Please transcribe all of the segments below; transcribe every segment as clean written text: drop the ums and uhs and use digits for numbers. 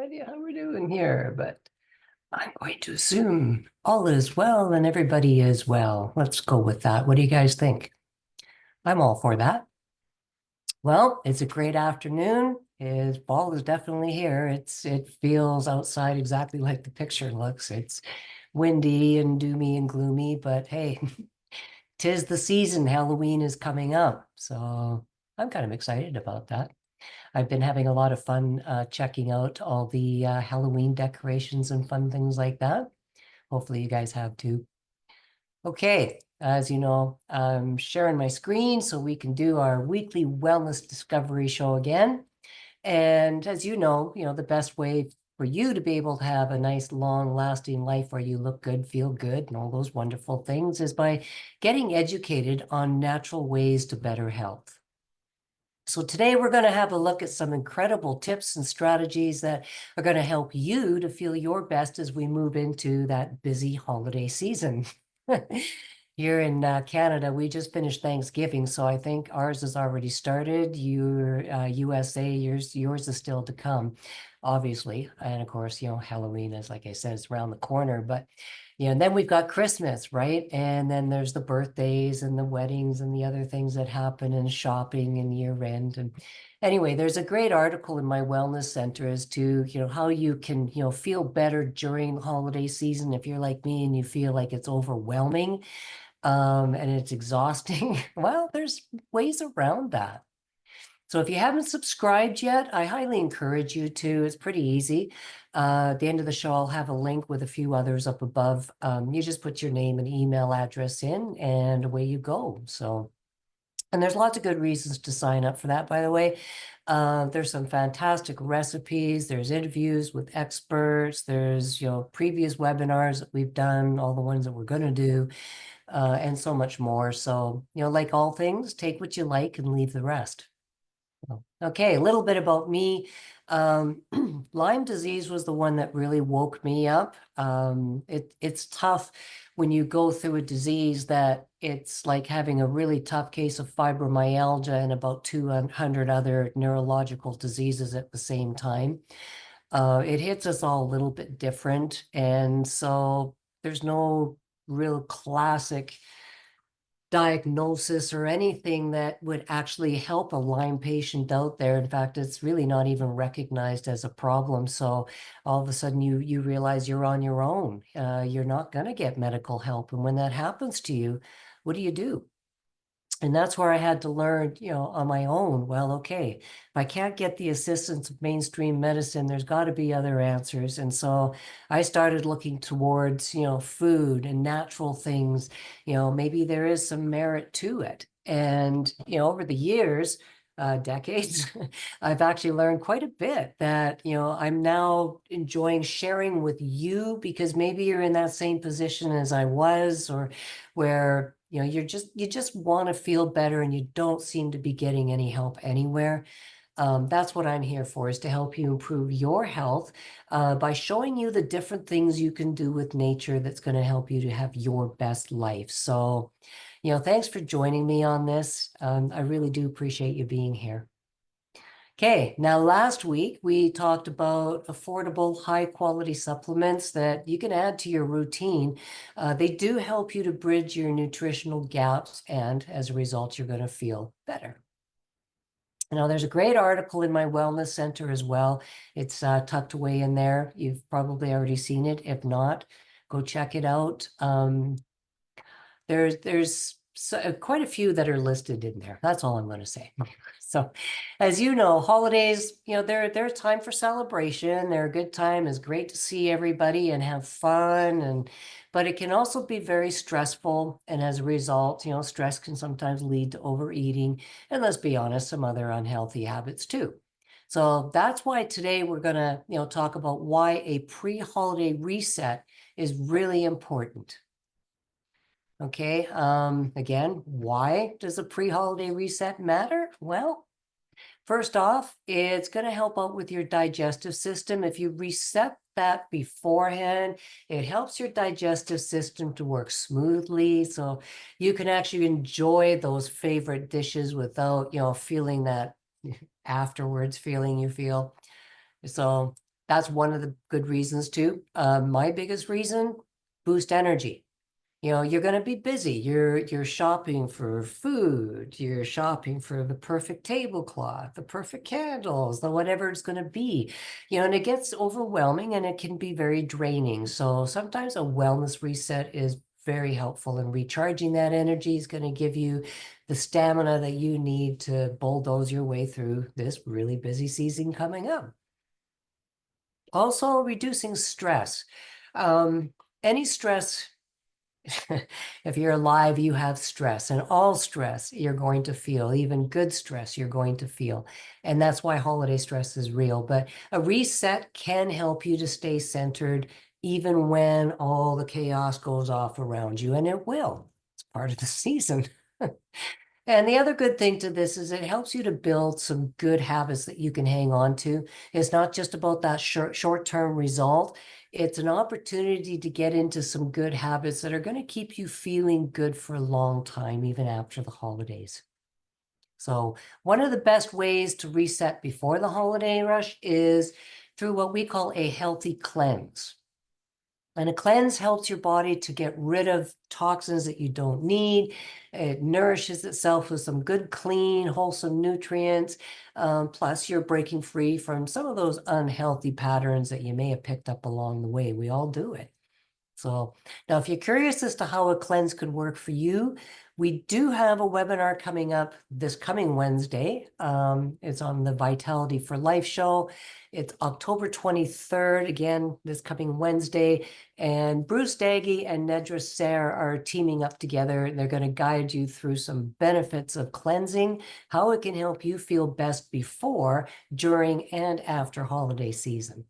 idea how we're doing here, but I'm going to assume all is well and everybody is well. Let's go with that. What do you guys think? I'm all for that. Well, it's a great afternoon. Fall is definitely here. It feels outside exactly like the picture looks. It's windy and doomy and gloomy, but hey, 'tis the season. Halloween is coming up, so I'm kind of excited about that. I've been having a lot of fun checking out all the Halloween decorations and fun things like that. Hopefully you guys have too. Okay, as you know, I'm sharing my screen so we can do our weekly wellness discovery show again. And as you know, the best way for you to be able to have a nice, long-lasting life where you look good, feel good, and all those wonderful things is by getting educated on natural ways to better health. So today we're going to have a look at some incredible tips and strategies that are going to help you to feel your best as we move into that busy holiday season. Here in Canada, we just finished Thanksgiving, so I think ours has already started. Your USA, yours is still to come, obviously. And of course, Halloween is, like I said, it's around the corner. But and then we've got Christmas, right? And then there's the birthdays and the weddings and the other things that happen and shopping and year end. And anyway, there's a great article in my wellness center as to, how you can, feel better during the holiday season if you're like me and you feel like it's overwhelming and it's exhausting. Well, there's ways around that. So if you haven't subscribed yet, I highly encourage you to. It's pretty easy. At the end of the show, I'll have a link with a few others up above. You just put your name and email address in, and away you go. So, and there's lots of good reasons to sign up for that, by the way. There's some fantastic recipes. There's interviews with experts. There's, previous webinars that we've done, all the ones that we're going to do, and so much more. So, like all things, take what you like and leave the rest. Okay, a little bit about me. Lyme disease was the one that really woke me up. It's tough when you go through a disease that it's like having a really tough case of fibromyalgia and about 200 other neurological diseases at the same time. It hits us all a little bit different, and so there's no real classic diagnosis or anything that would actually help a Lyme patient out there. In fact, it's really not even recognized as a problem. So all of a sudden you realize you're on your own. You're not going to get medical help. And when that happens to you, what do you do? And that's where I had to learn, on my own. Well, okay, if I can't get the assistance of mainstream medicine, there's got to be other answers. And so I started looking towards, food and natural things. Maybe there is some merit to it. And, over the years, decades, I've actually learned quite a bit that, I'm now enjoying sharing with you because maybe you're in that same position as I was, or where you just want to feel better and you don't seem to be getting any help anywhere. That's what I'm here for, is to help you improve your health by showing you the different things you can do with nature that's going to help you to have your best life. So, thanks for joining me on this. I really do appreciate you being here. Okay, now last week we talked about affordable, high quality supplements that you can add to your routine. They do help you to bridge your nutritional gaps, and as a result, you're going to feel better. Now, there's a great article in my wellness center as well. It's tucked away in there. You've probably already seen it. If not, go check it out. There's quite a few that are listed in there. That's all I'm going to say. So, as you know, holidays, they're a time for celebration. They're a good time. It's great to see everybody and have fun, but it can also be very stressful. And as a result, stress can sometimes lead to overeating, and let's be honest, some other unhealthy habits too. So that's why today we're going to, talk about why a pre-holiday reset is really important. Okay, again, why does a pre-holiday reset matter? Well, first off, it's going to help out with your digestive system. If you reset that beforehand, it helps your digestive system to work smoothly, so you can actually enjoy those favorite dishes without, feeling that afterwards feeling you feel. So That's one of the good reasons too. My biggest reason, boost energy. You know, you're going to be busy. You're shopping for food. You're shopping for the perfect tablecloth, the perfect candles, the whatever it's going to be. You know, and it gets overwhelming and it can be very draining. So sometimes a wellness reset is very helpful, and recharging that energy is going to give you the stamina that you need to bulldoze your way through this really busy season coming up. Also, reducing stress. Any stress, if you're alive, you have stress, and all stress you're going to feel, even good stress you're going to feel. And that's why holiday stress is real. But a reset can help you to stay centered even when all the chaos goes off around you, and it will. It's part of the season. And the other good thing to this is it helps you to build some good habits that you can hang on to. It's not just about that short-term result. It's an opportunity to get into some good habits that are going to keep you feeling good for a long time, even after the holidays. So one of the best ways to reset before the holiday rush is through what we call a healthy cleanse. And a cleanse helps your body to get rid of toxins that you don't need. It nourishes itself with some good, clean, wholesome nutrients. Plus, you're breaking free from some of those unhealthy patterns that you may have picked up along the way. We all do it. So now, if you're curious as to how a cleanse could work for you, we do have a webinar coming up this coming Wednesday. It's on the Vitality for Life show. It's October 23rd, again, this coming Wednesday. And Bruce Daggy and Nedra Sayre are teaming up together, and they're going to guide you through some benefits of cleansing, how it can help you feel best before, during, and after holiday season.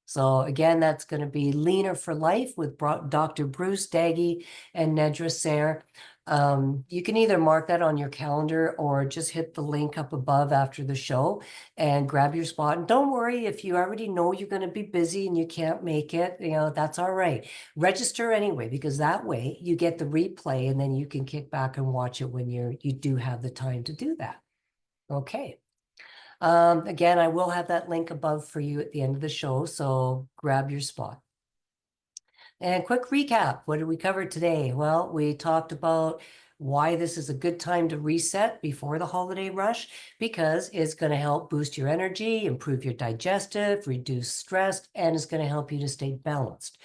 So again, that's going to be Leaner for Life with Dr. Bruce Daggy and Nedra Sayre. You can either mark that on your calendar or just hit the link up above after the show and grab your spot. And don't worry if you already know you're going to be busy and you can't make it, you know, that's all right. Register anyway, because that way you get the replay and then you can kick back and watch it when you do have the time to do that. Okay. Again, I will have that link above for you at the end of the show, so grab your spot. And quick recap, what did we cover today? Well, we talked about why this is a good time to reset before the holiday rush, because it's going to help boost your energy, improve your digestive, reduce stress, and it's going to help you to stay balanced.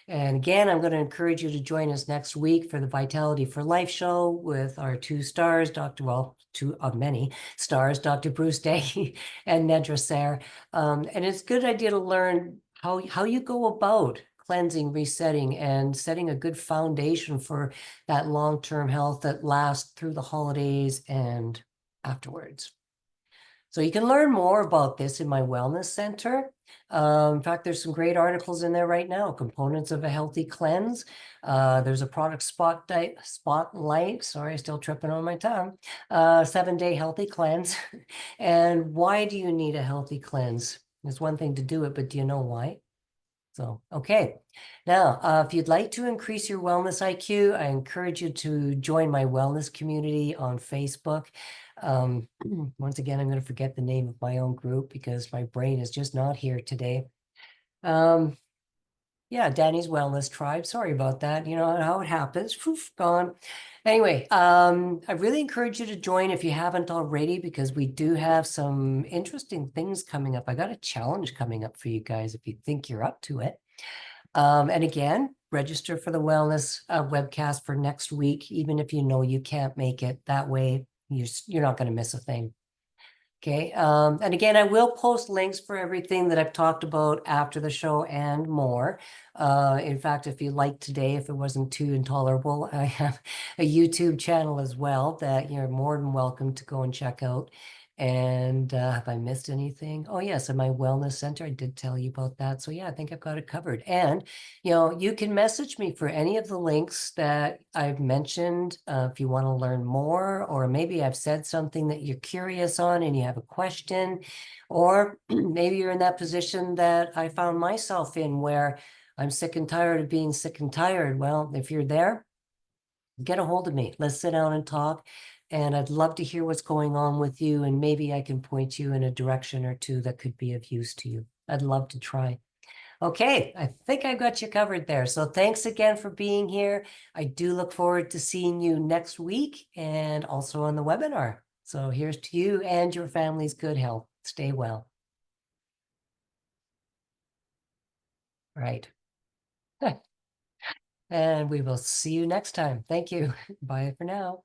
And again, I'm going to encourage you to join us next week for the Vitality for Life show with our two stars, two of many stars, Dr. Bruce Day and Nedra Sayre. And it's a good idea to learn how you go about cleansing, resetting, and setting a good foundation for that long-term health that lasts through the holidays and afterwards. So you can learn more about this in my wellness center. In fact, there's some great articles in there right now, components of a healthy cleanse. There's a product spotlight, sorry, still tripping on my tongue, 7-day healthy cleanse. And why do you need a healthy cleanse? It's one thing to do it, but do you know why? So, okay. Now, if you'd like to increase your wellness IQ, I encourage you to join my wellness community on Facebook. Once again, I'm going to forget the name of my own group because my brain is just not here today. Yeah, Danny's Wellness Tribe. Sorry about that. You know how it happens. Poof, gone. Anyway, I really encourage you to join if you haven't already, because we do have some interesting things coming up. I got a challenge coming up for you guys if you think you're up to it. And again, register for the wellness webcast for next week, even if you know you can't make it. That way, you're not going to miss a thing. Okay. And again, I will post links for everything that I've talked about after the show and more. In fact, if you liked today, if it wasn't too intolerable, I have a YouTube channel as well that you're more than welcome to go and check out. And have I missed anything? Oh, yes, in my wellness center, I did tell you about that. So yeah, I think I've got it covered. And, you know, you can message me for any of the links that I've mentioned if you want to learn more, or maybe I've said something that you're curious on and you have a question, or maybe you're in that position that I found myself in where I'm sick and tired of being sick and tired. Well, if you're there, get a hold of me. Let's sit down and talk. And I'd love to hear what's going on with you. And maybe I can point you in a direction or two that could be of use to you. I'd love to try. Okay, I think I got you covered there. So thanks again for being here. I do look forward to seeing you next week and also on the webinar. So here's to you and your family's good health. Stay well. Right. And we will see you next time. Thank you. Bye for now.